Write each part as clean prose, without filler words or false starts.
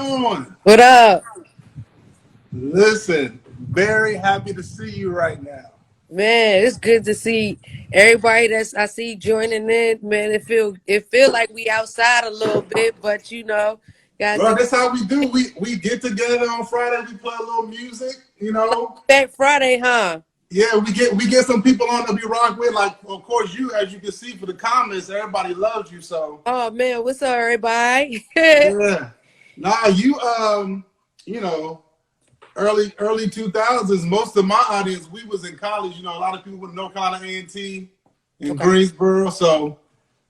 on? What up? Listen, very happy to see you right now. Man, it's good to see everybody that's I see joining in. Man, it feel like we outside a little bit, but gotta Well, do that's how we do. We get together on Friday. We play a little music. back Friday, huh? Yeah, we get some people on that we rock with. Like, of course, you, as you can see for the comments, everybody loves you. So Oh man, what's up, everybody? yeah, nah, you know, early 2000s. Most of my audience, we was in college. A lot of people with North Carolina A&T in Okay. Greensboro. So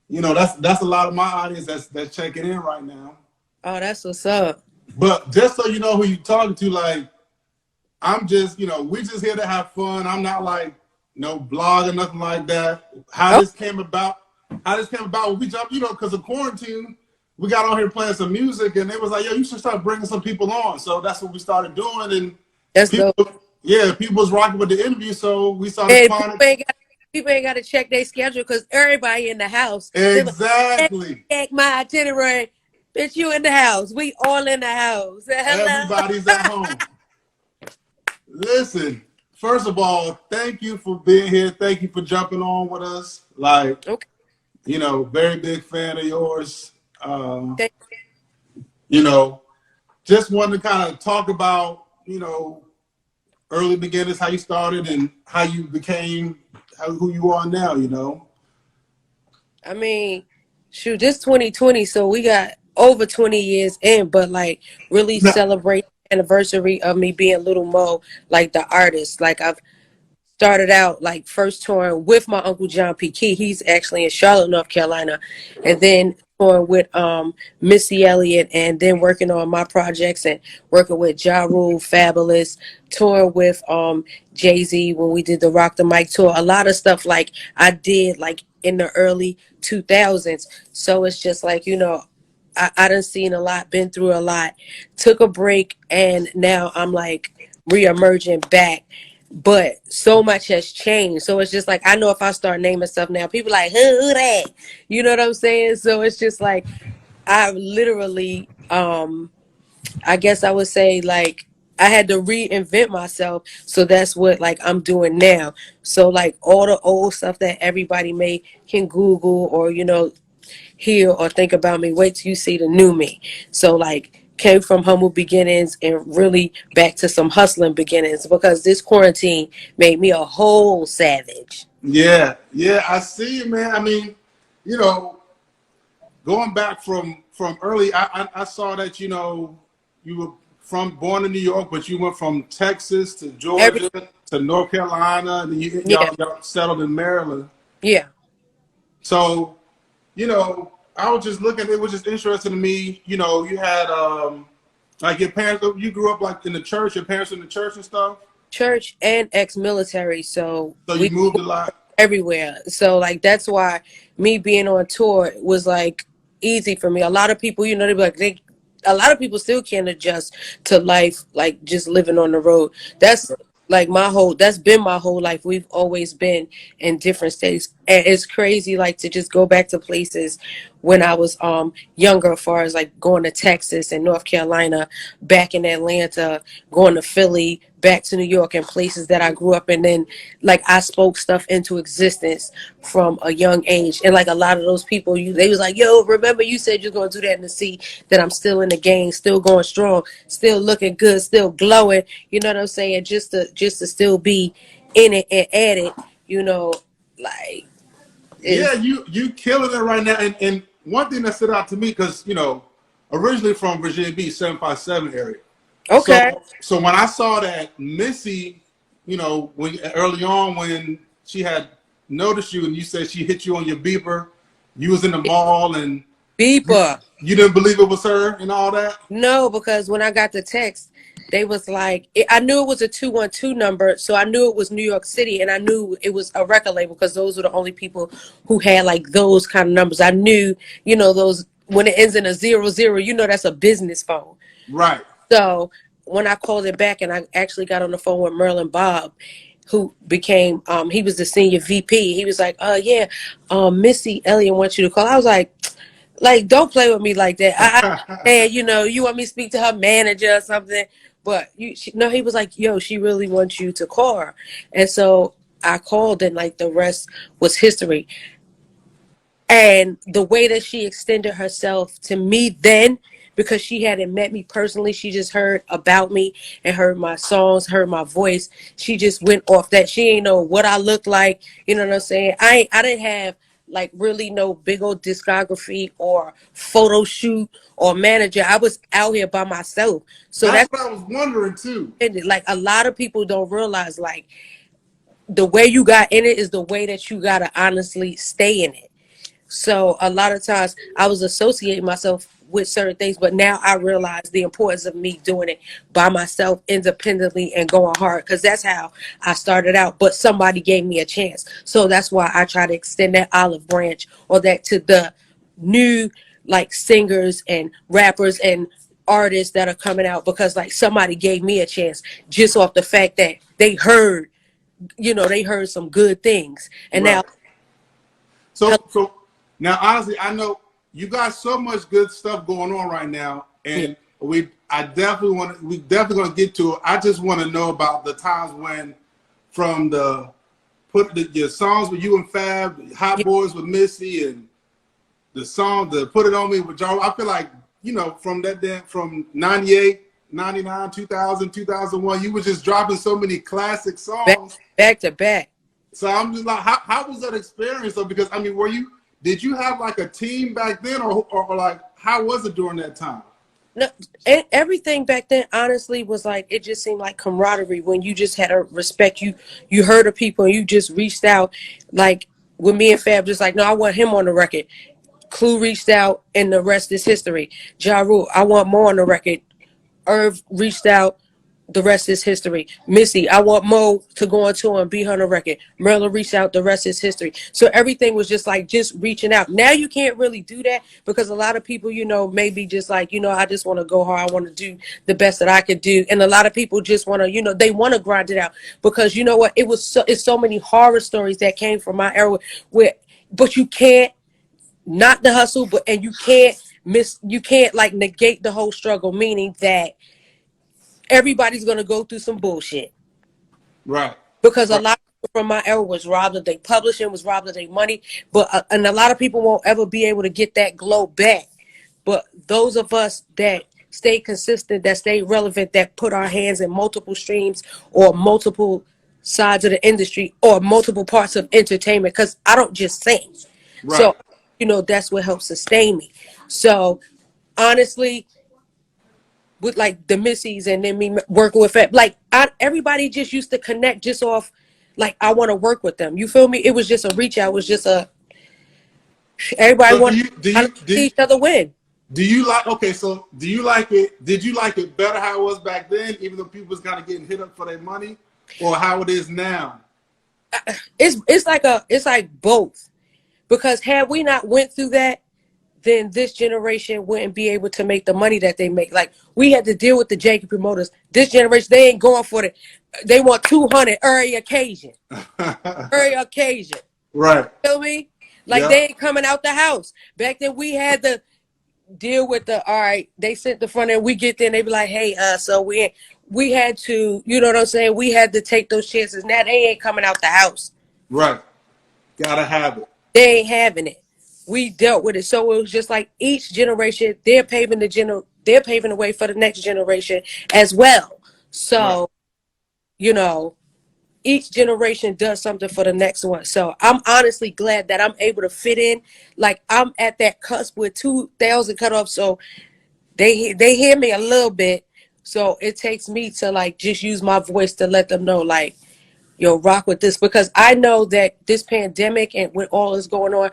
that's a lot of my audience that's checking in right now. Oh, that's what's up. But just so you know who you talking to, like, I'm just, we just here to have fun. I'm not like no blog or nothing like that. How Oh, this came about, when we jumped, because of quarantine, we got on here playing some music, and it was like, yo, you should start bringing some people on. So that's what we started doing, and that's people, dope. yeah, people was rocking with the interview, so we started Hey, finding people ain't got to check their schedule because everybody in the house. They like, exactly. check my itinerary. Bitch, you in the house. We all in the house. Hello. Everybody's at home. Listen, first of all, thank you for being here. Thank you for jumping on with us. Like, Okay. very big fan of yours. Uh, Thank- you know, just wanted to kind of talk about, early beginnings, how you started and how you became who you are now. I mean, shoot, this 2020, so we got over 20 years in, but like really Now, celebrate the anniversary of me being Lil Mo, like the artist. Like I've started out like first touring with my uncle John P. Key. He's actually in Charlotte, North Carolina, and then touring with Missy Elliott, and then working on my projects and working with Ja Rule, Fabolous, touring with Jay-Z when we did the Rock the Mic tour. A lot of stuff like I did like in the early 2000s. So it's just like I done seen a lot, been through a lot, took a break, and now I'm like re-emerging back. But so much has changed. So it's just like I know if I start naming stuff now, people like who that? You know what I'm saying? So it's just like I literally I guess I would say like I had to reinvent myself. So that's what like I'm doing now. So like all the old stuff that everybody may can Google or hear or think about me, wait till you see the new me. So like came from humble beginnings and really back to some hustling beginnings because this quarantine made me a whole savage. yeah, I see you, man. I mean, you know, going back from early, I saw that you were born in New York, but you went from Texas to Every Georgia to North Carolina, and then yeah, y'all settled in Maryland. yeah. So, I was just looking. It was just interesting to me. You had like your parents. You grew up like in the church. Your parents in the church and stuff. Church and ex-military, so So you we moved a lot. everywhere. So like that's why me being on tour was like easy for me. A lot of people, they be like a lot of people still can't adjust to life like just living on the road. That's like that's been my whole life. We've always been in different states. And it's crazy like to just go back to places when I was younger, as far as like going to Texas and North Carolina, back in Atlanta, going to Philly, back to New York, and places that I grew up in. Then like I spoke stuff into existence from a young age. And like a lot of those people, they was like, yo, remember you said you're gonna do that, and to see that I'm still in the game, still going strong, still looking good, still glowing, you know what I'm saying? Just to still be in it and at it, like Yeah, is you killing it right now. And one thing that stood out to me, because originally from Virginia Beach, 757 area. So okay. so when I saw that Missy, when early on when she had noticed you and you said she hit you on your beeper, you was in the mall and you, Beeper. you didn't believe it was her and all that. No, because when I got the text, they was like, I knew it was a 212 number, so I knew it was New York City, and I knew it was a record label because those were the only people who had like those kind of numbers. I knew, those when it ends in a 00, that's a business phone. Right. So when I called it back, and I actually got on the phone with Merlin Bob, who became he was the senior VP. He was like, yeah, Missy Elliott wants you to call. I was like, Like, don't play with me like that. And you know, you want me to speak to her manager or something, but no, he was like, yo, she really wants you to call her. And so I called, and like the rest was history. And the way that she extended herself to me then, because she hadn't met me personally, she just heard about me and heard my songs, heard my voice. She just went off that. She ain't know what I looked like. You know what I'm saying? I didn't have like really no big old discography or photo shoot or manager. I was out here by myself. So That's that's what I was wondering too. like a lot of people don't realize, like, the way you got in it is the way that you gotta honestly stay in it. So a lot of times I was associating myself with certain things, but now I realize the importance of me doing it by myself independently and going hard, because that's how I started out. But somebody gave me a chance. So that's why I try to extend that olive branch or that to the new like singers and rappers and artists that are coming out, because like somebody gave me a chance just off the fact that they heard, you know, they heard some good things. And now Right. So now, honestly, I know you got so much good stuff going on right now, yeah, and we definitely gonna get to it. I just want to know about the times when, from your songs with you and Fab, Hot yeah, Boys with Missy, and the Put It On Me with Joe. I feel like, from from 98, 99, 2000, 2001, you were just dropping so many classic back, songs. back to back. So I'm just like, how was that experience though? Because I mean, did you have like a team back then, or like how was it during that time? No, everything back then honestly was like, it just seemed like camaraderie when you just had a respect. You heard of people and you just reached out. Like with me and Fab, just like, no, I want him on the record. Clue reached out, and the rest is history. Ja Rule, I want more on the record. Irv reached out, the rest is history. Missy, I want Mo to go on tour and be on the record. Merlin reached out, the rest is history. So everything was just like just reaching out. Now you can't really do that, because a lot of people, maybe just like, I just want to go hard. I want to do the best that I could do. And a lot of people just want to, they want to grind it out, because you know what? It's so many horror stories that came from my era but you can't not the hustle, and you can't like negate the whole struggle, meaning that everybody's gonna go through some bullshit, Right. because a Right. lot of people from my era was robbed of their publishing, was robbed of their money, but and a lot of people won't ever be able to get that glow back. But those of us that stay consistent, that stay relevant, that put our hands in multiple streams or multiple sides of the industry or multiple parts of entertainment, because I don't just sing. Right. So, that's what helps sustain me. So honestly, with like the Missies and then me working with it, like everybody just used to connect just off like, I want to work with them. You feel me? It was just a reach out. It was just everybody So wanted to see each other win. do you like? Okay, so do you like it? Did you like it better how it was back then, even though people was kind of getting hit up for their money, or how it is now? It's like both, because had we not went through that, then this generation wouldn't be able to make the money that they make. Like, we had to deal with the janky promoters. This generation, they ain't going for it. They want 200 every occasion. Every occasion. Right. Feel me? Like, Yeah. they ain't coming out the house. Back then, we had to deal with all right, they sent the front end, we get there and they be like, hey, so we had to, you know what I'm saying? We had to take those chances. Now they ain't coming out the house. Right. Gotta have it. They ain't having it. We dealt with it. So it was just like each generation, they're paving the way for the next generation as well. Right. So, each generation does something for the next one. So I'm honestly glad that I'm able to fit in. Like, I'm at that cusp with 2,000 cut off. So they hear me a little bit. So it takes me to like just use my voice to let them know, like, yo, rock with this, because I know that this pandemic and with all that's going on,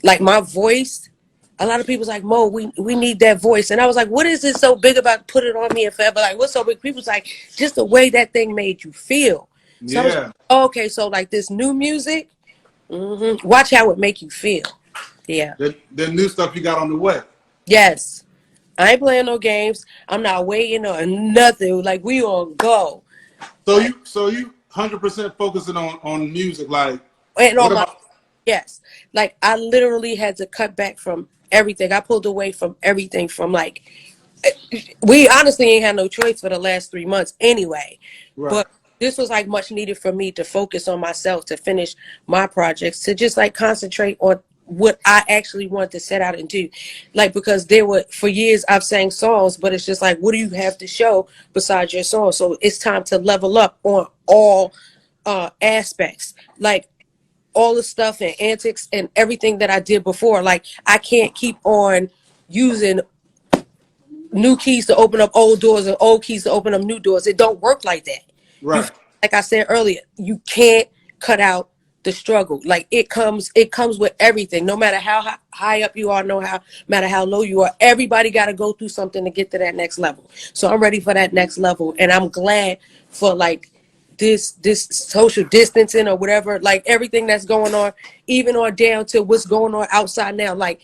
like my voice, a lot of people's like, Mo, we need that voice. And I was like, what is it so big about Put It On Me and Forever? Like, what's so big? People's like, just the way that thing made you feel. So I was like, Yeah. okay, so like this new music, watch how it make you feel. Yeah. The new stuff you got on the way. Yes. I ain't playing no games. I'm not waiting on nothing. Like, we on go. So you 100% focusing on music. Like, And what on my, about? yes. Like, I literally had to cut back from everything. I pulled away from everything from like, we honestly ain't had no choice for the last 3 months anyway. Right. But this was like much needed for me to focus on myself, to finish my projects, to just like concentrate on what I actually want to set out and do. Like, because there were, for years I've sang songs, but it's just like, what do you have to show besides your song? So it's time to level up on all aspects. Like, all the stuff and antics and everything that I did before. Like, I can't keep on using new keys to open up old doors and old keys to open up new doors. It don't work like that. You, Right. like I said earlier, you can't cut out the struggle. Like, it comes with everything. No matter how high up you are, no matter how low you are, everybody got to go through something to get to that next level. So I'm ready for that next level, and I'm glad for like this social distancing or whatever, like everything that's going on, even on down to what's going on outside now. Like,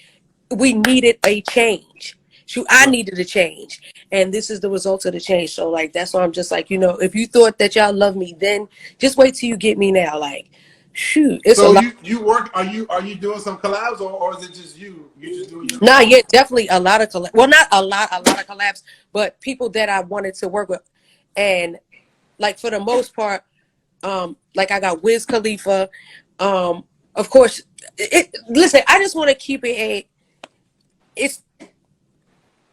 we needed a change. Shoot, I Right. needed a change, and this is the result of the change. So like, that's why I'm just like, if you thought that y'all love me then, just wait till you get me now. Like, shoot, it's a So lot. you work? Are you doing some collabs, or is it just you? You just doing your Not own? yet, definitely a lot of collabs. Well, not a lot of collabs, but people that I wanted to work with. And like, for the most part, like, I got Wiz Khalifa, of course. Listen, I just want to keep it it's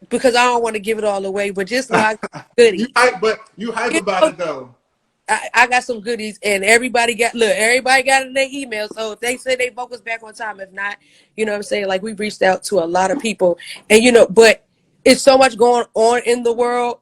because I don't want to give it all away, but just know I got You goodies. hype, but you hype You about know, it though. I got some goodies, and everybody got it in their email. So if they say they focus back on time, if not, you know what I'm saying? Like, we've reached out to a lot of people, and but it's so much going on in the world.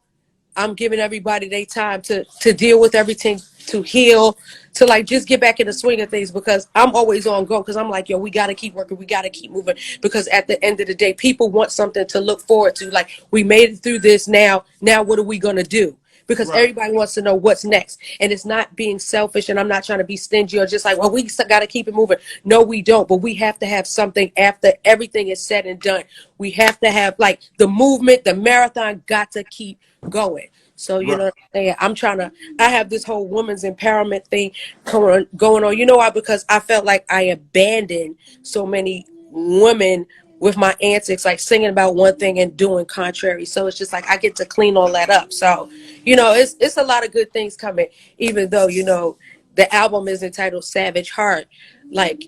I'm giving everybody their time to deal with everything, to heal, to like just get back in the swing of things, because I'm always on go, because I'm like, yo, we got to keep working, we got to keep moving, because at the end of the day, people want something to look forward to. Like, we made it through this, now what are we going to do? Because Right. everybody wants to know what's next. And it's not being selfish, and I'm not trying to be stingy or just like, well, we got to keep it moving. No, we don't. But we have to have something after everything is said and done. We have to have like the movement, the marathon got to keep going. So, you know Right. what I'm saying? I have this whole women's empowerment thing going on. You know why? Because I felt like I abandoned so many women with my antics, like singing about one thing and doing contrary. So it's just like, I get to clean all that up. So, it's a lot of good things coming, even though, the album is entitled Savage Heart. Like,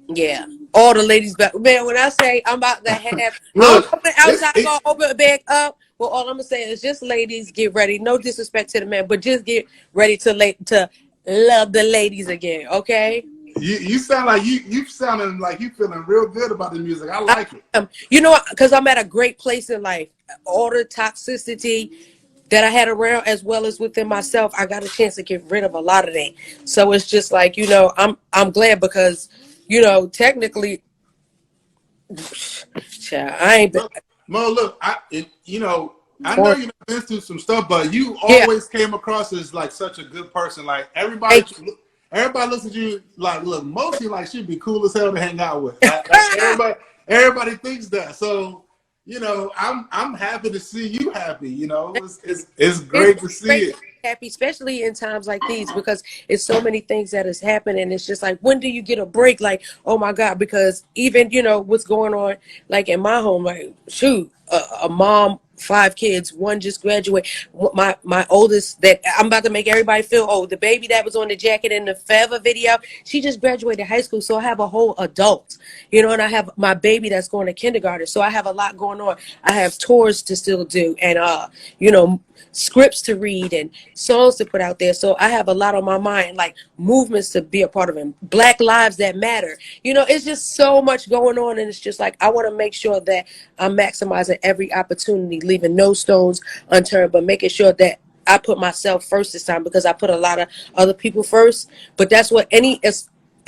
yeah, all the ladies back. Man, when I say I'm about to have, I don't Look, know when it's outside it, gonna open it back up. Well, all I'm gonna say is, just ladies, get ready. No disrespect to the men, but just get ready to love the ladies again. Okay. you sound like you sounding like you feeling real good about the music. I like it. Because I'm at a great place in life. All the toxicity that I had around, as well as within myself, I got a chance to get rid of a lot of that. So it's just like, I'm glad, because technically, child, I ain't been Look, Mo, look, I know born. you've been through some stuff, but you Yeah, always came across as like such a good person. Like thank everybody looks at you like, look, Mo seems like she'd be cool as hell to hang out with. Like you. everybody thinks that. So, I'm happy to see you happy. It's It's great to see great to it. be happy, especially in times like these, because it's so many things that has happened, and it's just like, when do you get a break? Like, oh my God, because even what's going on, like in my home, like, shoot, a mom, 5 kids, one just graduated. My oldest, that I'm about to make everybody feel old, the baby that was on the jacket in the Forever video, she just graduated high school. So I have a whole adult, and I have my baby that's going to kindergarten. So I have a lot going on. I have tours to still do, and scripts to read and songs to put out there. So I have a lot on my mind, like movements to be a part of, and Black lives that matter. It's just so much going on, and it's just like, I want to make sure that I'm maximizing every opportunity, leaving no stones unturned, but making sure that I put myself first this time, because I put a lot of other people first. But that's what any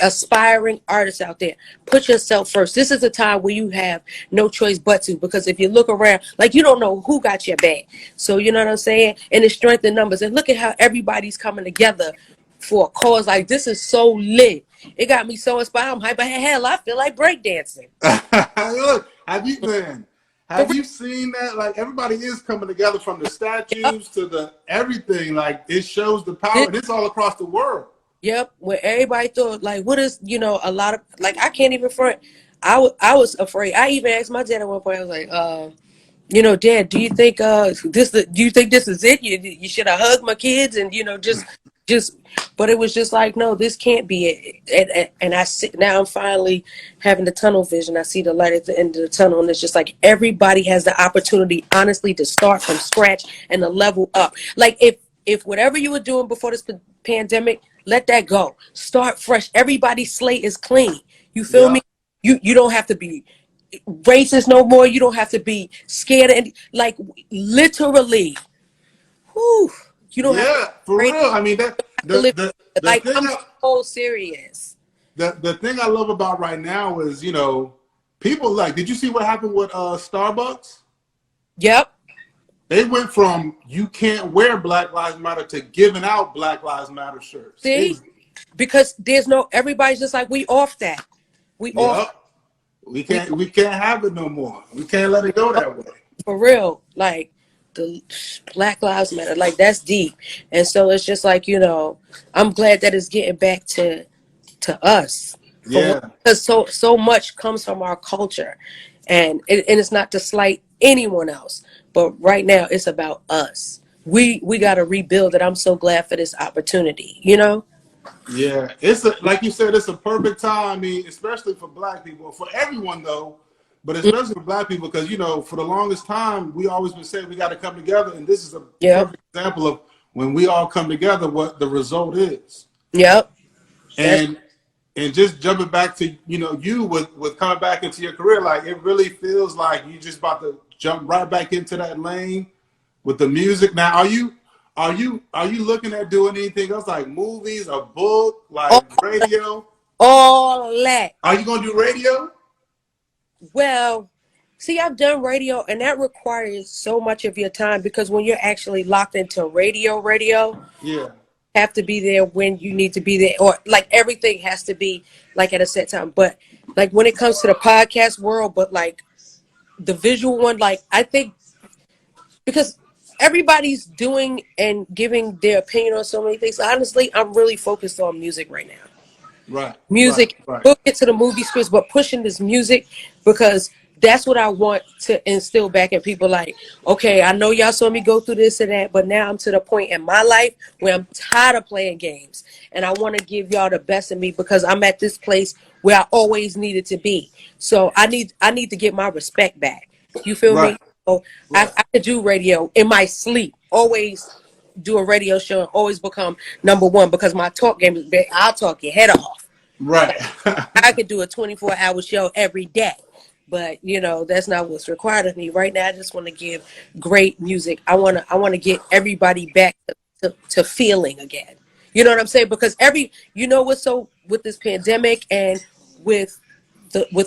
aspiring artists out there, put yourself first. This is a time where you have no choice but to, because if you look around, like, you don't know who got your back. So you know what I'm saying? And it's strength in numbers, and look at how everybody's coming together for a cause. Like, this is so lit. It got me so inspired. I'm hyper. Hell, I feel like breakdancing. Look, For have you seen that? Like, everybody is coming together, from the real. statues to the everything. Like, it shows the power, This and it's all across the world. Yep, where everybody thought, like, what is, a lot of, like, I can't even front. I was afraid. I even asked my dad at one point. I was like, you know, Dad, do you think do you think this is it? You should have hugged my kids and, you know, just but it was just like, no, this can't be it. And I sit now, I'm finally having the tunnel vision. I see the light at the end of the tunnel, and it's just like everybody has the opportunity, honestly, to start from scratch and to level up. Like if whatever you were doing before this pandemic, let that go. Start fresh. Everybody's slate is clean. You feel Yeah. me? You don't have to be racist no more. You don't have to be scared and like literally. Whew, you don't have to Yeah, for be real. I mean, that live, the like thing I'm so serious. the thing I love about right now is, you know, people like, did you see what happened with Starbucks? Yep. They went from you can't wear Black Lives Matter to giving out Black Lives Matter shirts. See, because there's no everybody's just like we off that. We off Yep. We can't have it no more. We can't let it go that way. for real. Like the Black Lives Matter, like that's deep. And so it's just like, you know, I'm glad that it's getting back to us. Yeah. Because so much comes from our culture. And it's not to slight anyone else. But right now it's about us. We gotta rebuild it. I'm so glad for this opportunity, you know? Yeah, like you said, it's a perfect time. I mean, especially for Black people, for everyone though, but especially for Black people, because you know, for the longest time, we always been saying we got to come together, and this is a perfect example of when we all come together, what the result is. Yep. And just jumping back to you with coming back into your career, like it really feels like you just about to jump right back into that lane with the music. Now, are you looking at doing anything else like movies, a book, like radio? All that. Are you gonna do radio? Well, see, I've done radio, and that requires so much of your time because when you're actually locked into radio, Yeah. have to be there when you need to be there, or like everything has to be like at a set time. But like when it comes to the podcast world, but like the visual one, like I think because everybody's doing and giving their opinion on so many things. Honestly, I'm really focused on music right now. Right. Music. Right. We'll get to the movie scripts, but pushing this music because that's what I want to instill back in people. Like, okay, I know y'all saw me go through this and that, but now I'm to the point in my life where I'm tired of playing games, and I want to give y'all the best of me because I'm at this place where I always needed to be. So I need to get my respect back. You feel me? Right. So Right. I could do radio in my sleep. Always do a radio show and always become number one because my talk game is big. I'll talk your head off. Right. I could do a 24-hour show every day, but you know that's not what's required of me right now. I just want to give great music. I want to get everybody back to feeling again. You know what I'm saying? Because what's so with this pandemic and with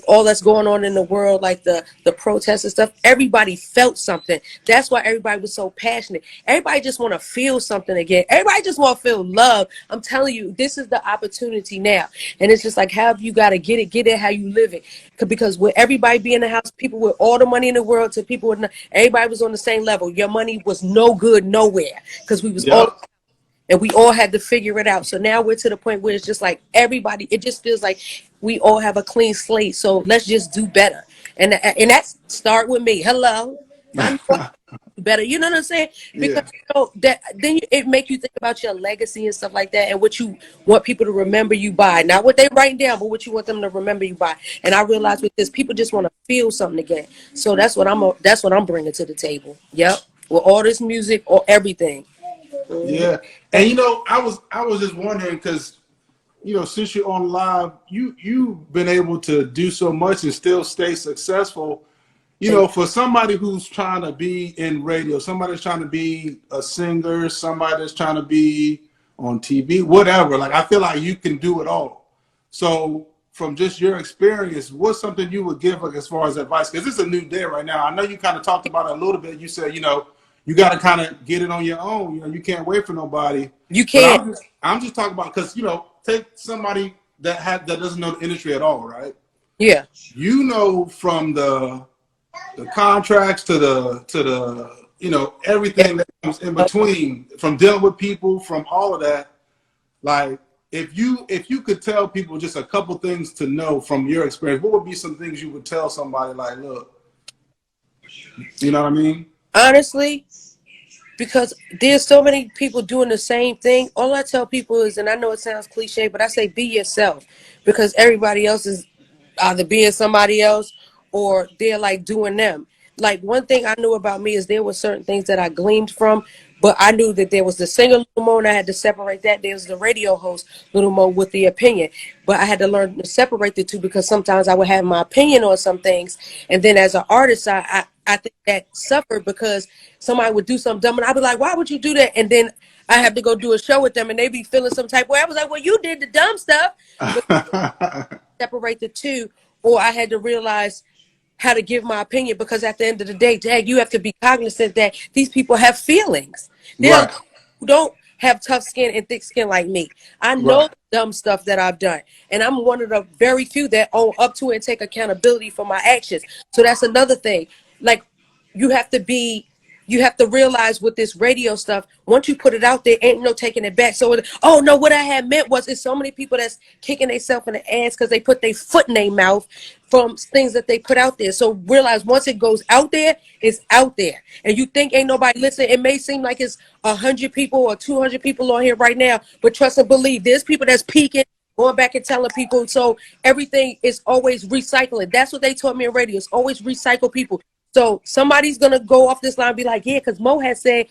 all that's going on in the world, like the protests and stuff, everybody felt something. That's why everybody was so passionate. Everybody just want to feel something again. Everybody just want to feel love. I'm telling you, this is the opportunity now. And it's just like, how you got to get it how you live it. Because with everybody being in the house, people with all the money in the world to people with everybody was on the same level. Your money was no good nowhere because we was all. And we all had to figure it out. So now we're to the point where it's just like everybody, it just feels like we all have a clean slate. So let's just do better. And that's start with me. Hello. I'm better. You know what I'm saying? Because that then it make you think about your legacy and stuff like that and what you want people to remember you by. Not what they write down, but what you want them to remember you by. And I realize with this, people just want to feel something again. So that's what I'm bringing to the table. Yep. With all this music or everything. Yeah, and I was just wondering because since you're on live, you've been able to do so much and still stay successful. For somebody who's trying to be in radio, somebody's trying to be a singer, somebody's trying to be on TV, whatever. Like I feel like you can do it all. So from just your experience, what's something you would give as far as advice? Because it's a new day right now. I know you kind of talked about it a little bit. You said you got to kind of get it on your own. You can't wait for nobody. You can't. I'm just talking about because take somebody that doesn't know the industry at all, right? Yeah. From the contracts to the everything that comes in between, from dealing with people, from all of that. Like if you could tell people just a couple things to know from your experience, what would be some things you would tell somebody like, look, you know what I mean? Honestly, because there's so many people doing the same thing. All I tell people is, and I know it sounds cliche, but I say be yourself, because everybody else is either being somebody else or they're like doing them. Like one thing I knew about me is there were certain things that I gleaned from, but I knew that there was the singer Lil Mo and I had to separate that. There was the radio host Lil Mo with the opinion, but I had to learn to separate the two because sometimes I would have my opinion on some things, and then as an artist, I think that suffered because somebody would do something dumb and I'd be like, why would you do that? And then I have to go do a show with them and they be feeling some type of way. I was like, well, you did the dumb stuff. But separate the two, or I had to realize how to give my opinion, because at the end of the day, Dad, you have to be cognizant that these people have feelings. They're Right. who don't have tough skin and thick skin like me. I know Right. the dumb stuff that I've done, and I'm one of the very few that own up to it and take accountability for my actions. So that's another thing. Like, you have to be, you have to realize with this radio stuff, once you put it out there, ain't no taking it back. So, oh no, what I had meant was, it's so many people that's kicking themselves in the ass because they put their foot in their mouth from things that they put out there. So realize once it goes out there, it's out there. And you think ain't nobody listening. It may seem like it's 100 people or 200 people on here right now, but trust and believe, there's people that's peeking, going back and telling people. So everything is always recycling. That's what they taught me in radio. It's always recycle people. So somebody's going to go off this line and be like, yeah, because Mo has said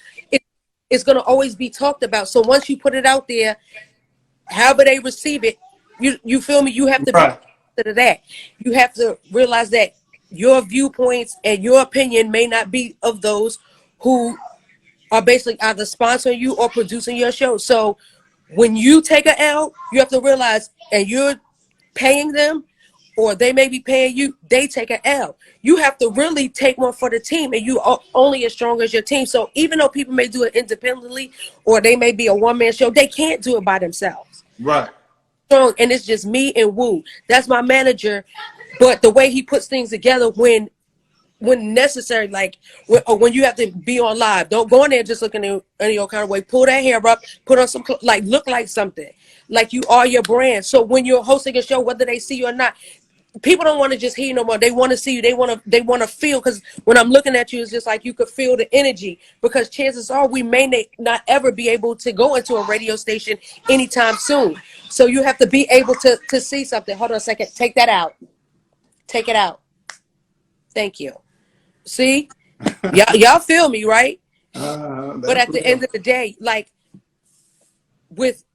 it's going to always be talked about. So once you put it out there, however they receive it, you feel me? You have to Right. be to that. You have to realize that your viewpoints and your opinion may not be of those who are basically either sponsoring you or producing your show. So when you take an L, you have to realize, and you're paying them, or they may be paying you, they take an L. You have to really take one for the team, and you are only as strong as your team. So even though people may do it independently, or they may be a one-man show, they can't do it by themselves. Right. Strong, and it's just me and Woo. That's my manager. But the way he puts things together when necessary, like when you have to be on live, don't go in there just looking in any old kind of way. Pull that hair up, put on some like look like something, like you are your brand. So when you're hosting a show, whether they see you or not, people don't want to just hear you no more. They want to see you. They want to feel, because when I'm looking at you, it's just like you could feel the energy, because chances are we may not ever be able to go into a radio station anytime soon. So you have to be able to see something. Hold on a second. Take that out. Take it out. Thank you. See, y'all feel me, right? But at the end of the day, like with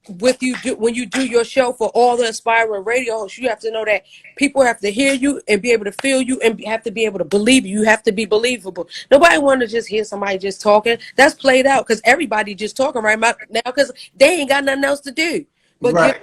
you do, when you do your show for all the aspiring radio hosts, you have to know that people have to hear you and be able to feel you and have to be able to believe you. You have to be believable. Nobody want to just hear somebody just talking. That's played out, because everybody just talking right now because they ain't got nothing else to do. But Right.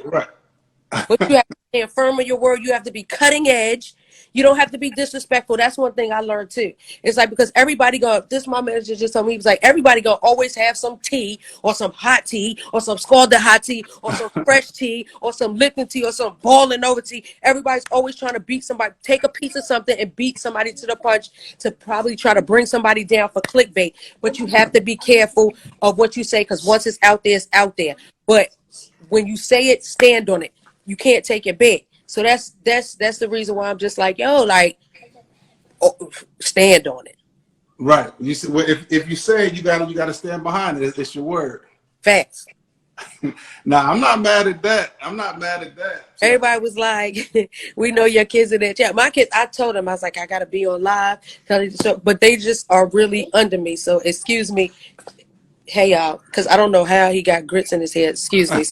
but you have to stand firm on your word. You have to be cutting edge. You don't have to be disrespectful. That's one thing I learned too. It's like, because everybody this my manager just told me, he was like, everybody gonna always have some tea or some hot tea or some scalded hot tea or some fresh tea or some Lipton tea or some boiling over tea. Everybody's always trying to beat somebody, take a piece of something and beat somebody to the punch to probably try to bring somebody down for clickbait. But you have to be careful of what you say, because once it's out there, it's out there. But when you say it, stand on it. You can't take it back. So that's the reason why I'm just like, yo, like, stand on it. Right. You see, well, if you say it, you gotta stand behind it. It's your word. Facts. Now, I'm not mad at that. I'm not mad at that. So, Everybody was like, we know your kids in that chat. My kids, I told them, I was like, I gotta be on live, but they just are really under me. So excuse me. Hey y'all, because I don't know how he got grits in his head. Excuse me.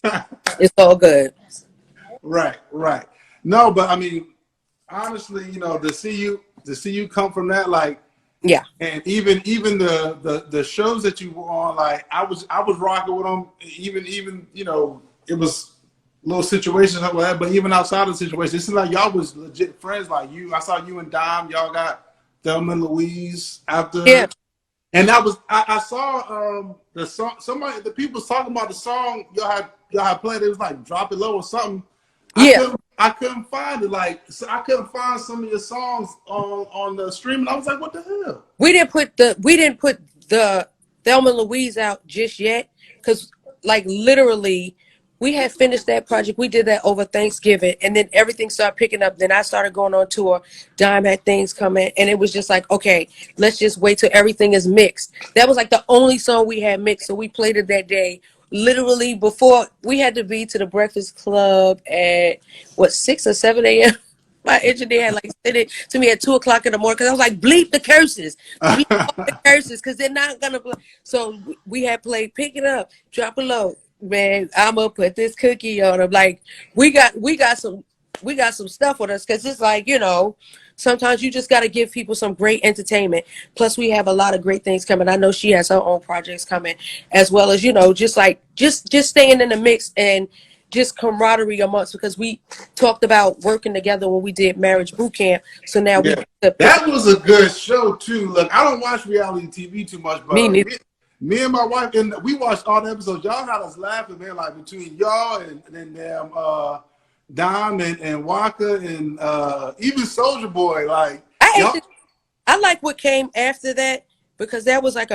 It's all good. Right. No, but I mean, honestly, to see you come from that, like, yeah, and even the shows that you were on, like, I was rocking with them. Even it was little situations like that, but even outside of the situation, it's like y'all was legit friends. Like I saw you and Dime, y'all got Thelma and Louise after. Yeah. And that was I saw the song. The people was talking about the song y'all had played. It was like Drop It Low or something. I couldn't find it. Like, so I couldn't find some of your songs on the stream. I was like, what the hell? We didn't put the Thelma and Louise out just yet, because like literally we had finished that project. We did that over Thanksgiving, and then everything started picking up. Then I started going on tour. Dime had things coming, and it was just like, okay, let's just wait till everything is mixed. That was like the only song we had mixed, so we played it that day. Literally before we had to be to the Breakfast Club at what 6 or 7 a.m. My engineer had like sent it to me at 2 o'clock in the morning because I was like, bleep the curses, bleep all the curses because they're not gonna play. So we had played Pick It Up, Drop It Low. Man, I'm gonna put this cookie on them. Like we got some stuff with us because it's like, sometimes you just got to give people some great entertainment. Plus we have a lot of great things coming. I know she has her own projects coming, as well as just staying in the mix and just camaraderie amongst, because we talked about working together when we did Marriage Boot Camp. So now we Yeah, that was a good show too. Look, I don't watch reality TV too much, but me neither. me and my wife, and we watched all the episodes. Y'all had us laughing, man. Like between y'all and damn Dom and Waka and even Soldier Boy. Like y'all. I like what came after that, because that was like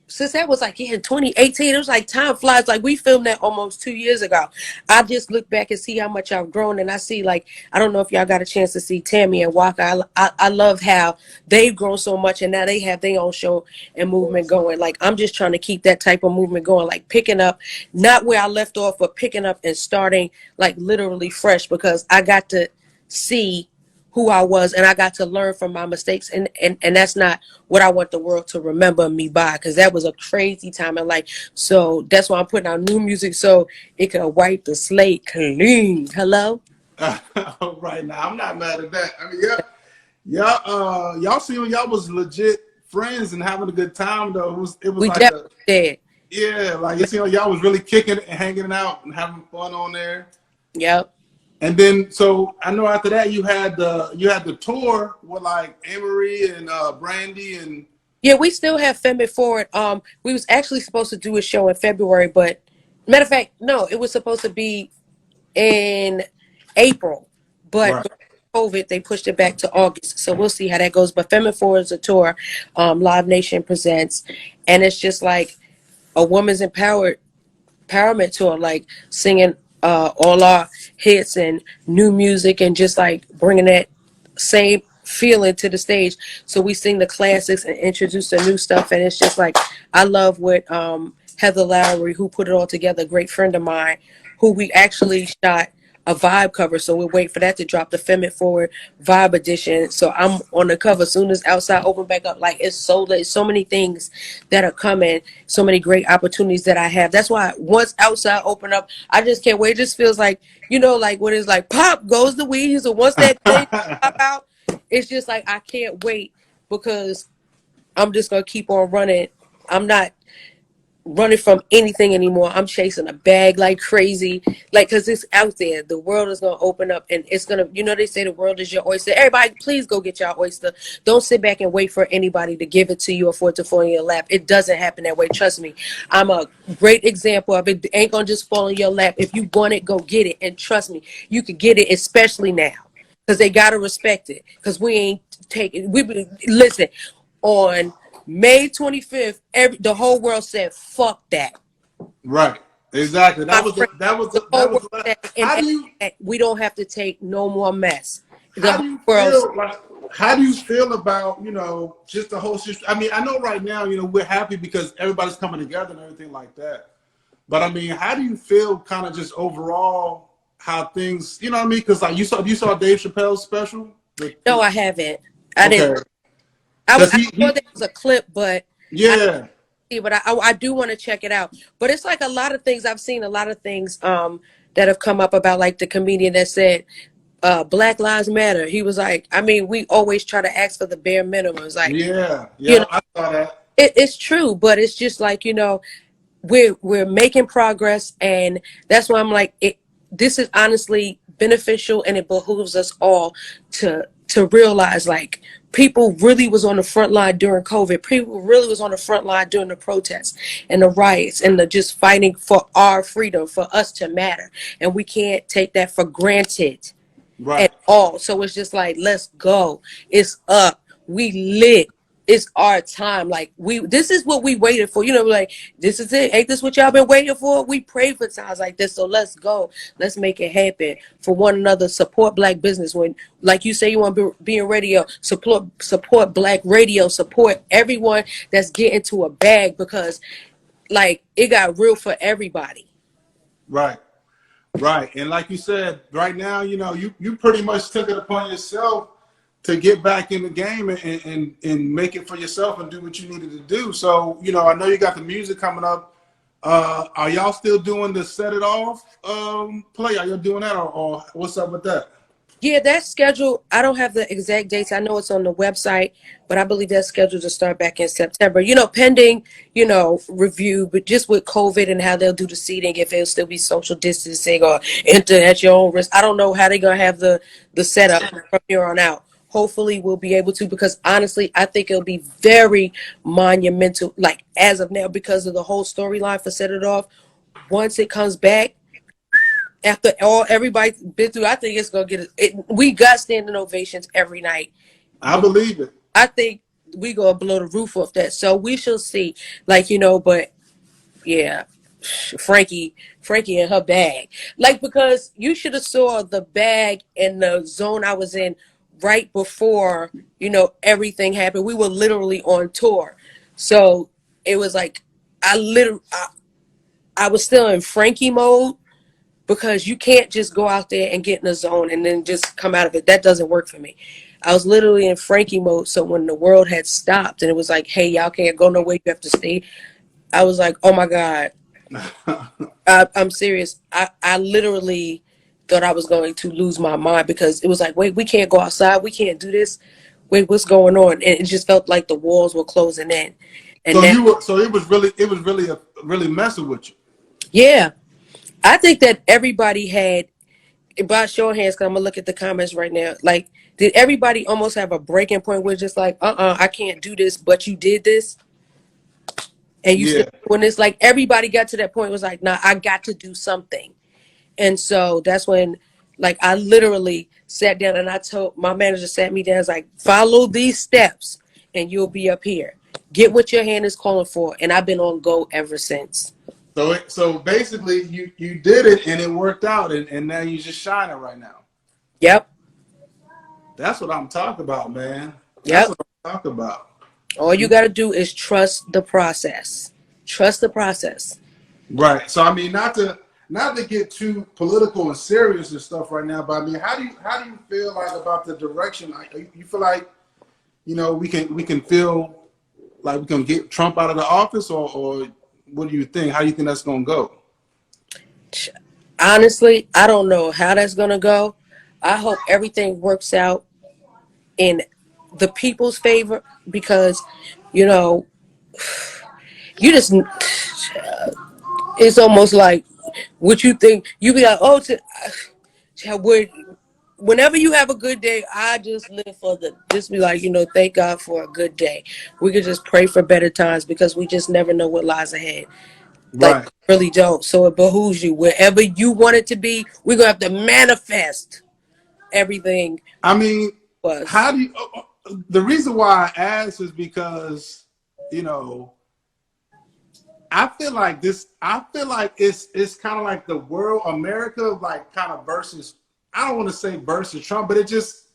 since that was like in 2018, it was like time flies. Like we filmed that almost 2 years ago. I just look back and see how much I've grown, and I see, like, I don't know if y'all got a chance to see Tammy and Waka. I love how they've grown so much, and now they have their own show and movement going. Like I'm just trying to keep that type of movement going, like picking up, not where I left off, but picking up and starting like literally fresh, because I got to see who I was, and I got to learn from my mistakes, and that's not what I want the world to remember me by, because that was a crazy time in life. So that's why I'm putting out new music, so it can wipe the slate clean. Hello. Right now, I'm not mad at that. I mean, y'all seemed y'all was legit friends and having a good time though. It was We like definitely did. yeah, like it seemed like y'all was really kicking it and hanging out and having fun on there. Yep. And then, so I know after that you had the tour with like Amory and Brandy and Yeah, we still have Femme Forward. We was actually supposed to do a show in February, but matter of fact, no, it was supposed to be in April, but right. COVID, they pushed it back to August. So we'll see how that goes. But Femme Forward is a tour, Live Nation presents, and it's just like a woman's empowerment tour, like singing all our hits and new music, and just like bringing that same feeling to the stage. So we sing the classics and introduce the new stuff, and it's just like, I love what Heather Lowry, who put it all together, a great friend of mine, who we actually shot a vibe cover. So we'll wait for that to drop, the Femme Forward vibe edition. So I'm on the cover as soon as outside open back up. Like it's so many things that are coming, so many great opportunities that I have. That's why once outside open up, I just can't wait. It just feels like, like when it's like pop goes the weeds, or once that thing pop out, it's just like I can't wait, because I'm just gonna keep on running. I'm not running from anything anymore. I'm chasing a bag like crazy, like, because it's out there. The world is going to open up, and it's going to, they say the world is your oyster. Everybody, please go get your oyster. Don't sit back and wait for anybody to give it to you or for it to fall in your lap. It doesn't happen that way. Trust me. I'm a great example of it. It ain't going to just fall in your lap. If you want it, go get it. And trust me, you can get it, especially now, because they got to respect it, because we ain't taking, listen, on May 25th, the whole world said, "Fuck that." Right. Exactly. My friend, the whole world said, how do you we don't have to take no more mess. The how whole do you world. feel like how do you feel about, just the whole system? I mean, I know right now, we're happy because everybody's coming together and everything like that. But I mean, how do you feel kind of just overall how things, you know what I mean? Because like you saw Dave Chappelle's special? No, I haven't. I okay. didn't. I thought there was a clip, but yeah. But I do want to check it out. But it's like a lot of things. I've seen a lot of things that have come up about, like, the comedian that said Black Lives Matter. He was like, I mean, we always try to ask for the bare minimum. It's like, yeah, I saw that. It's true, but it's just like, we're making progress, and that's why I'm like, this is honestly beneficial, and it behooves us all to realize, like, people really was on the front line during COVID. People really was on the front line during the protests and the riots and the just fighting for our freedom, for us to matter. And we can't take that for granted at all. So it's just like, let's go. It's up. We lit. it's our time. Like this is what we waited for. You know, like this is it. Ain't this what y'all been waiting for? We prayed for times like this. So let's go. Let's make it happen for one another. Support black business. When, like you say, you want to be in radio. Support black radio. Support everyone that's getting to a bag, because like it got real for everybody. Right. Right. And like you said, right now, you know, you pretty much took it upon yourself to get back in the game and make it for yourself and do what you needed to do. So, you know, I know you got the music coming up. Are y'all still doing the Set It Off play? Are y'all doing that, or what's up with that? Yeah, that's scheduled. I don't have the exact dates. I know it's on the website, but I believe that's scheduled to start back in September. You know, pending, you know, review, but just with COVID and how they'll do the seating, if it'll still be social distancing or enter at your own risk. I don't know how they're gonna have the setup from here on out. Hopefully we'll be able to, because honestly, I think it'll be very monumental, like as of now, because of the whole storyline for Set It Off. Once it comes back, after all everybody's been through, I think it's gonna get it. We got standing ovations every night. I believe it. I think we gonna blow the roof off that. So we shall see. Like, you know, but yeah, Frankie and her bag. Like, because you should have saw the bag and the zone I was in right before, you know, everything happened. We were literally on tour. So it was like I was still in Frankie mode, because you can't just go out there and get in a zone and then just come out of it. That doesn't work for me. I was literally in Frankie mode. So when the world had stopped and it was like, hey, y'all can't go nowhere, you have to stay, I was like, oh my God, I'm serious. I literally thought I was going to lose my mind, because it was like, wait, we can't go outside. We can't do this. Wait, what's going on? And it just felt like the walls were closing in. And So now, so it was really messing with you. yeah, I think that everybody had, by show of hands, because I'm gonna look at the comments right now. Like, did everybody almost have a breaking point where it's just like, I can't do this, but you did this, and you Yeah. still when it's like everybody got to that point, it was like, nah, I got to do something. And so that's when, like, I literally sat down and I told my manager, sat me down, was like, follow these steps, and you'll be up here. Get what your hand is calling for, and I've been on go ever since. So basically, you did it and it worked out, and now you're just shining right now. Yep. That's what I'm talking about, man. That's Yep. what I'm talking about. All you got to do is trust the process. Trust the process. Right. So I mean, not to get too political and serious and stuff right now, but I mean, how do you feel like about the direction? Like, you feel like, you know, we can feel like we can get Trump out of the office, or what do you think? How do you think that's gonna go? Honestly, I don't know how that's going to go. I hope everything works out in the people's favor, because, you know, you just, it's almost like what you think. You be like, oh, whenever you have a good day, I just live for just be like, you know, thank God for a good day. We could just pray for better times, because we just never know what lies ahead. Like, Right. really don't. So it behooves you, wherever you want it to be, we're gonna have to manifest everything I mean, was. how do you? The reason why I ask is because, you know, I feel like this. I feel like it's kind of like the world, America, like kind of versus. I don't want to say versus Trump, but it's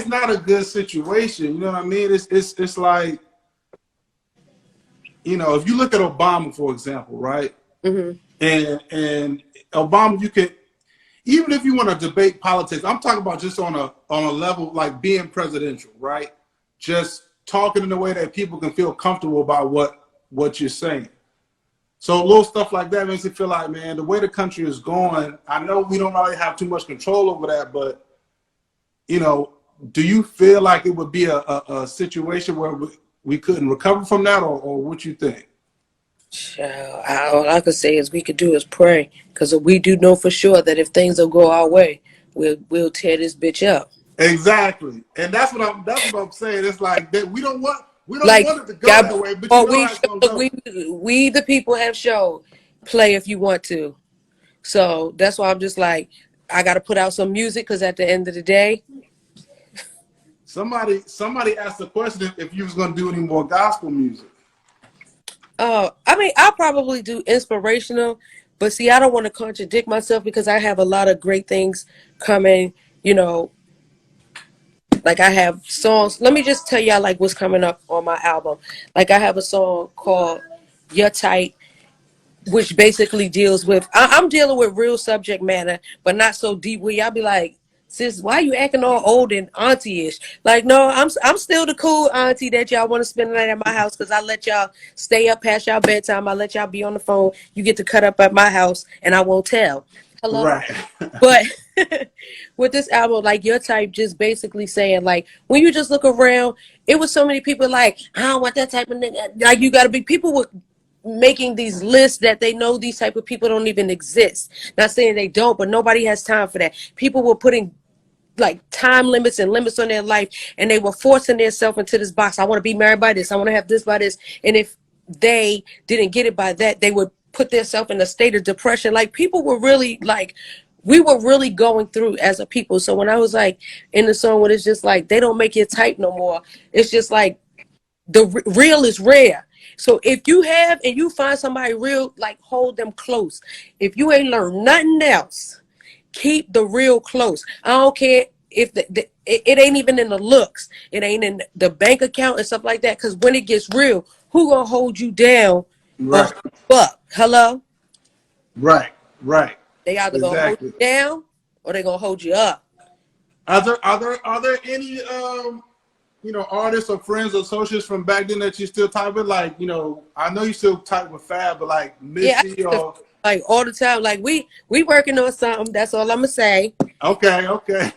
not a good situation. You know what I mean? It's like, you know, if you look at Obama, for example, right? Mm-hmm. And Obama, you can, even if you want to debate politics, I'm talking about just on a level like being presidential, right? Just talking in a way that people can feel comfortable about what you're saying. So little stuff like that makes it feel like, man, the way the country is going, I know we don't really have too much control over that, but, you know, do you feel like it would be a situation where we couldn't recover from that, or what you think? All I could say is we could do is pray, because we do know for sure that if things don't go our way, we'll tear this bitch up. Exactly, and that's what I'm saying. It's like that we don't want Like, it to go God, that way, but you or know how it's gonna go. we the people have showed, play if you want to. So that's why I'm just like, I got to put out some music, because at the end of the day, Somebody asked the question if you was gonna do any more gospel music. I mean, I'll probably do inspirational, but see, I don't want to contradict myself because I have a lot of great things coming. You know, like I have songs. Let me just tell y'all like what's coming up on my album. Like I have a song called "Your Type," which basically deals with I'm dealing with real subject matter, but not so deep where y'all be like, sis, why you acting all old and auntie-ish? Like, no, I'm still the cool auntie that y'all want to spend the night at my house because I let y'all stay up past y'all bedtime. I let y'all be on the phone. You get to cut up at my house and I won't tell. Hello? Right. But with this album, like Your Type, just basically saying, like, when you just look around, it was so many people like, I don't want that type of nigga. Like, you got to be, people with making these lists that they know these type of people don't even exist. Not saying they don't, but nobody has time for that. People were putting like time limits and limits on their life, and they were forcing themselves into this box. I want to be married by this. I want to have this by this. And if they didn't get it by that, they would put themselves in a state of depression. Like people were really like, we were really going through as a people. So when I was like in the song when it's just like, they don't make your type no more. It's just like the real is rare. So if you have and you find somebody real, like hold them close. If you ain't learned nothing else, keep the real close. I don't care if it ain't even in the looks. It ain't in the bank account and stuff like that. Because when it gets real, who gonna hold you down or Right. hold you up? Hello? Right. Right. They either gonna hold Exactly. you down or they gonna hold you up. Are there any artists or friends or associates from back then that you still type with? Like, I know you still type with Fab, but like Yeah, Missy I or like all the time. Like we working on something. That's all I'm gonna say. okay.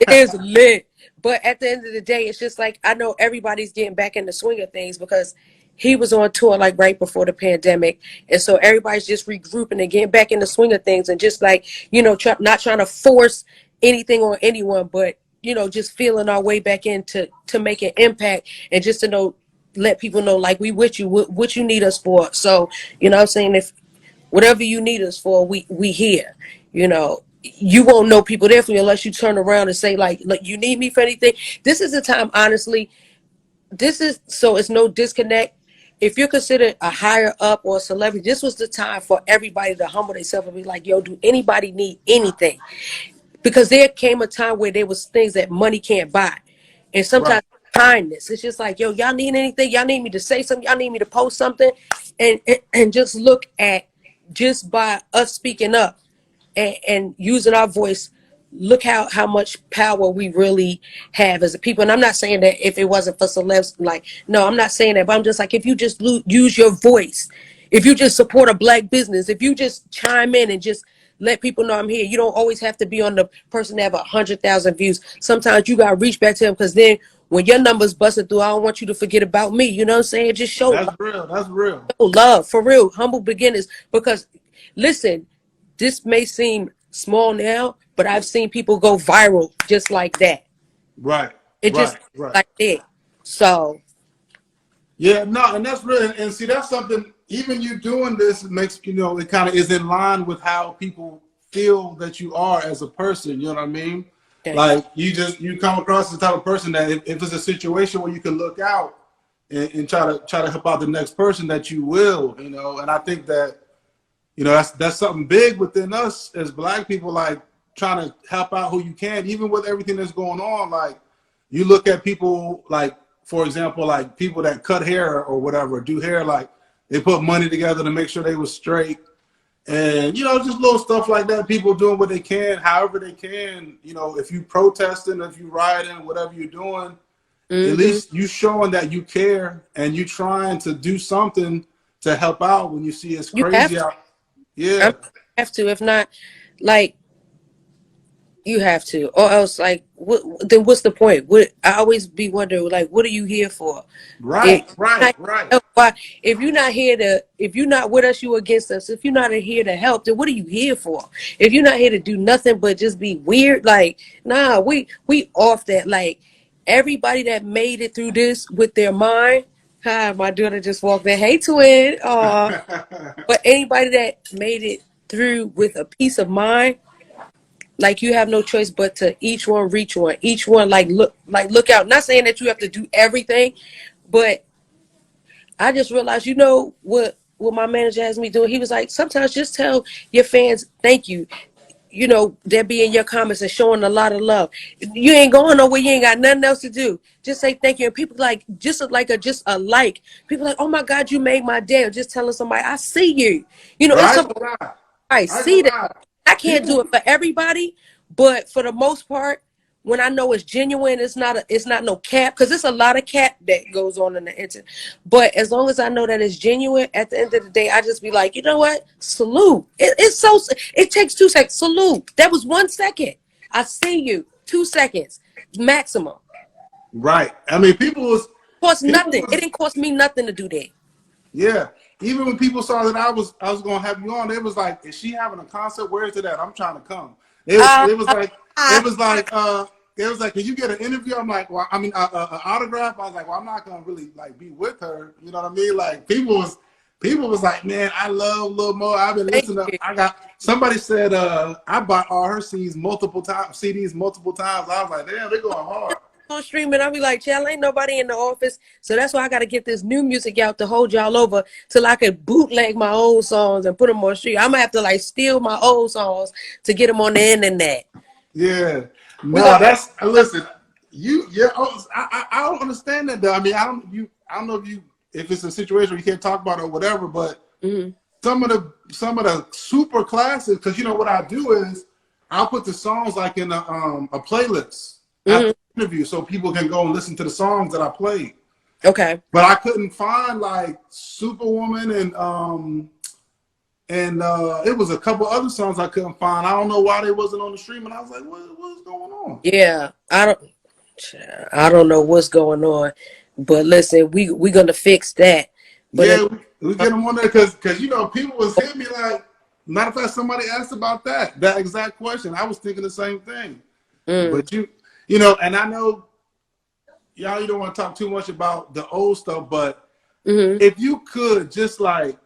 It is lit. But at the end of the day, it's just like I know everybody's getting back in the swing of things because he was on tour like right before the pandemic. And so everybody's just regrouping and getting back in the swing of things and just like, not trying to force anything on anyone, but just feeling our way back into to make an impact and just to let people know like we with you, what you need us for. So, what I'm saying, if whatever you need us for, we here. You won't know people there for you unless you turn around and say like, look, you need me for anything. This is the time, honestly. This is so it's no disconnect. If you're considered a higher up or a celebrity, this was the time for everybody to humble themselves and be like, yo, do anybody need anything? Because there came a time where there was things that money can't buy. And Right. sometimes kindness. It's just like, yo, y'all need anything? Y'all need me to say something? Y'all need me to post something? And just look at just by us speaking up and using our voice, look how much power we really have as a people. And I'm not saying that if it wasn't for celebs, like, no, I'm not saying that, but I'm just like, if you just use your voice, if you just support a black business, if you just chime in and just let people know I'm here. You don't always have to be on the person that have 100,000 views. Sometimes you got to reach back to them because then when your numbers busted through, I don't want you to forget about me. You know what I'm saying? Just show That's real. That's real. love for real, humble beginners. Because listen, this may seem small now, but I've seen people go viral just like that. Right. It just Right. like that. So Yeah, no, and that's real. And see, that's something. Even you doing this makes it kind of is in line with how people feel that you are as a person. You know what I mean? okay. Like you come across the type of person that if it's a situation where you can look out and try to help out the next person, that you will. And I think that that's something big within us as black people, like trying to help out who you can, even with everything that's going on. Like you look at people like, for example, like people that cut hair or whatever, do hair, like they put money together to make sure they was straight. And, just little stuff like that, people doing what they can, however they can. If you protesting, if you rioting, whatever you're doing, at least you showing that you care and you trying to do something to help out when you see it's You have crazy to. out. Yeah. Have to. If not, like, you have to, or else, like, then what's the point? I always be wondering, like, what are you here for? If Right, right, right. why, if you're not here to, if you're not with us, you against us. If you're not here to help, then what are you here for? If you're not here to do nothing but just be weird, like, nah, we off that. Like, everybody that made it through this with their mind. Hi, my daughter just walked in. Hey, twin. But anybody that made it through with a peace of mind, like you have no choice but to each one reach one. Each one look out. Not saying that you have to do everything, but I just realized, what my manager has me doing. He was like, sometimes just tell your fans thank you. They're being your comments and showing a lot of love. You ain't going nowhere. You ain't got nothing else to do. Just say thank you. And people like just a like. People like, oh my God, you made my day. Or just telling somebody, I see you. It's Right? a I see that. I can't do People, it for everybody, but for the most part, when I know it's genuine, it's not no cap, because it's a lot of cap that goes on in the internet. But as long as I know that it's genuine, at the end of the day, I just be like, you know what? Salute. It takes 2 seconds. Salute. That was 1 second. I see you. 2 seconds maximum. right. I mean, Cost people nothing. It was, didn't cost me nothing to do that. yeah. Even when people saw that I was gonna have you on, they was like, "Is she having a concert? Where's it at? I'm trying to come." Uh, It was like, "Can you get an interview?" I'm like, "Well, I mean, an autograph." I was like, "Well, I'm not gonna really like be with her." You know what I mean? Like people was like, "Man, I love Lil Mo. I've been thank listening. you. I got." Somebody said, "I bought all her CDs multiple times." I was like, "Damn, they're going hard." On streaming, I'll be like, chill, ain't nobody in the office. So that's why I got to get this new music out to hold y'all over till I could bootleg my old songs and put them on stream. I'm going to have to like steal my old songs to get them on the internet. Yeah. We No, gonna that's listen. I don't understand that though. I mean, I don't know if it's a situation where you can't talk about it or whatever, but mm-hmm. some of the super classics, because what I do is I'll put the songs like in a playlist after the interview so people can go and listen to the songs that I played. Okay. But I couldn't find like Superwoman and it was a couple other songs I couldn't find. I don't know why they wasn't on the stream, and I was like, what's going on? Yeah, I don't know what's going on, but listen, we gonna fix that. But Yeah, we get them on there because people was hitting me like, matter of fact, somebody asked about that exact question. I was thinking the same thing. But and I know y'all, you don't want to talk too much about the old stuff, but if you could just like,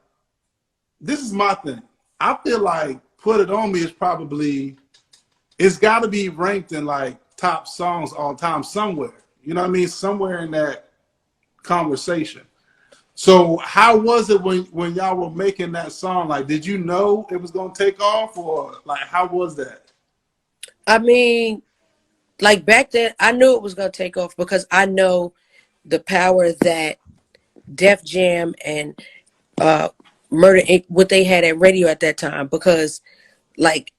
this is my thing. I feel like Put It On Me is probably, it's got to be ranked in like top songs all time somewhere. You know what I mean? Somewhere in that conversation. So how was it when y'all were making that song? Like, did you know it was going to take off, or like, how was that? I mean, like back then, I knew it was gonna take off because I know the power that Def Jam and Murder Inc., what they had at radio at that time, because like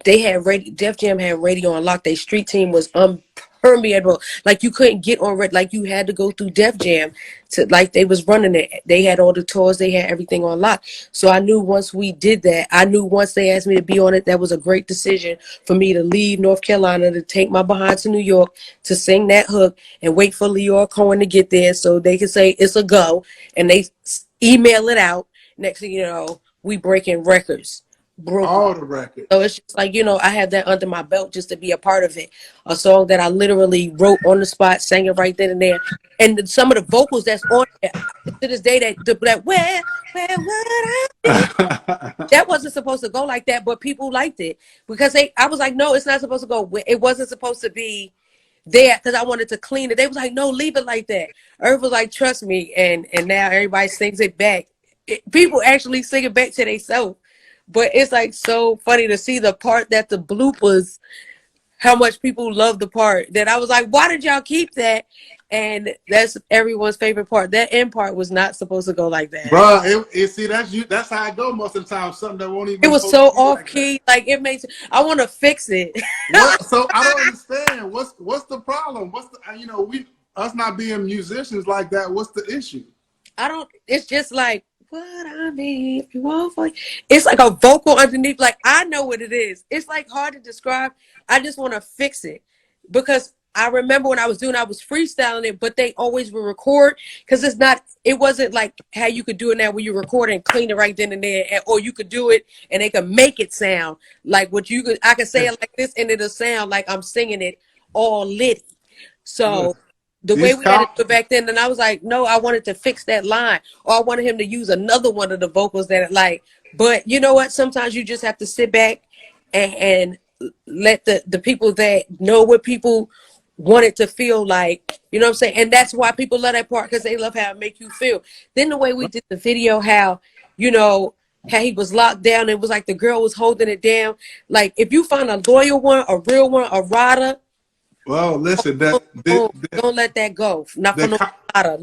they had radio, Def Jam had radio on lock. Their street team was unpermeable. Like you couldn't get on red. Like you had to go through Def Jam to, like, they was running it. They had all the tours. They had everything on lock. So I knew once we did that, I knew once they asked me to be on it, that was a great decision for me to leave North Carolina, to take my behind to New York, to sing that hook and wait for Leora Cohen to get there so they could say it's a go, and they email it out. Next thing you know, we breaking records. All the records. So it's just like, I have that under my belt just to be a part of it. A song that I literally wrote on the spot, sang it right then and there. And some of the vocals that's on it, to this day, that where would I be? That wasn't supposed to go like that, but people liked it because I was like, no, it's not supposed to go. It wasn't supposed to be there because I wanted to clean it. They was like, no, leave it like that. Earth was like, trust me. And now everybody sings it back. People actually sing it back to themselves. But it's like so funny to see the part that the bloopers, how much people love the part that I was like, why did y'all keep that? And that's everyone's favorite part. That end part was not supposed to go like that. Bro, see, that's you. That's how I go most of the time. Something that won't even. It was so off key. Like it makes. I want to fix it. What? So I don't understand. What's the problem? What's the us not being musicians like that? What's the issue? I don't. It's just like, what I mean, if you want for, it's like a vocal underneath. Like I know what it is. It's like hard to describe. I just want to fix it because I remember when I was freestyling it, but they always will record because it wasn't like how you could do it now where you record and clean it right then and there, or you could do it and they could make it sound like I could say it like this and it'll sound like I'm singing it all litty. So the way we had to do it back then, and I was like, no, I wanted to fix that line, or I wanted him to use another one of the vocals that but you know what? Sometimes you just have to sit back and let the people that know what people wanted to feel like, you know what I'm saying? And that's why people love that part, because they love how it make you feel. Then the way we did the video, how, you know, how he was locked down, it was like the girl was holding it down. Like, if you find a loyal one, a real one, a rider, Well, listen, don't let that go. Not for no slaughter.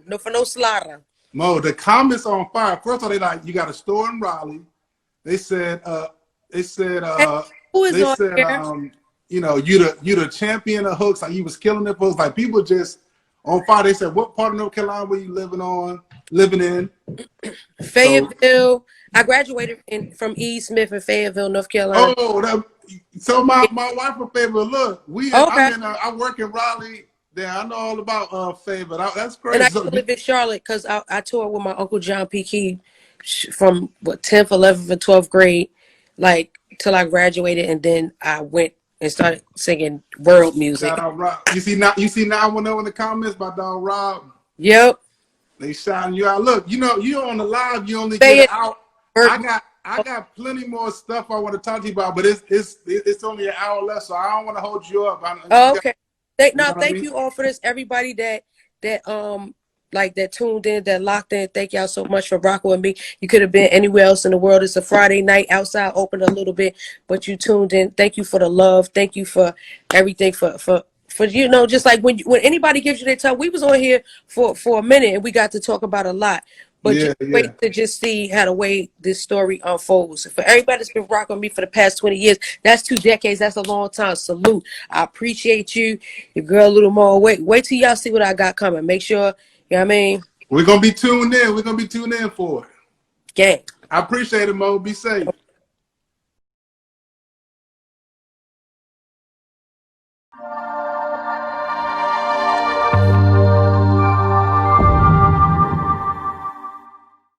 No for no slaughter. Mo, the comments on fire. First of all, they like, you got a store in Raleigh. They said, Who is on here? you know, you the champion of hooks. Like, you was killing it, folks. Like, people just on fire. They said, what part of North Carolina were you living in? Fayetteville. So, I graduated from E. Smith in Fayetteville, North Carolina. Oh, so my wife from Fayetteville. Look, I work in Raleigh. Yeah, I know all about Fayetteville. That's crazy. And I live in Charlotte because I toured with my Uncle John P. Key from 10th, 11th, and 12th grade, like till I graduated, and then I went and started singing world music. Shout out Rob. You see now I went over in the comments by Dog Rob. Yep. They shouting you out. Look, you know, you're on the live, you only get out. I got plenty more stuff I want to talk to you about, but it's only an hour left, so I don't want to hold you up. Okay. Thank you all for this. Everybody that tuned in, that locked in. Thank y'all so much for rocking with me. You could have been anywhere else in the world. It's a Friday night, outside open a little bit, but you tuned in. Thank you for the love. Thank you for everything, for you know, just like when anybody gives you their time. We was on here for a minute and we got to talk about a lot. But wait to just see how the way this story unfolds. For everybody that's been rocking with me for the past 20 years, that's 2 decades. That's a long time. Salute. I appreciate you. Your girl, Lil Mo. Wait till y'all see what I got coming. Make sure, you know what I mean? We're going to be tuned in. We're going to be tuned in for it. Gang. I appreciate it, Mo. Be safe.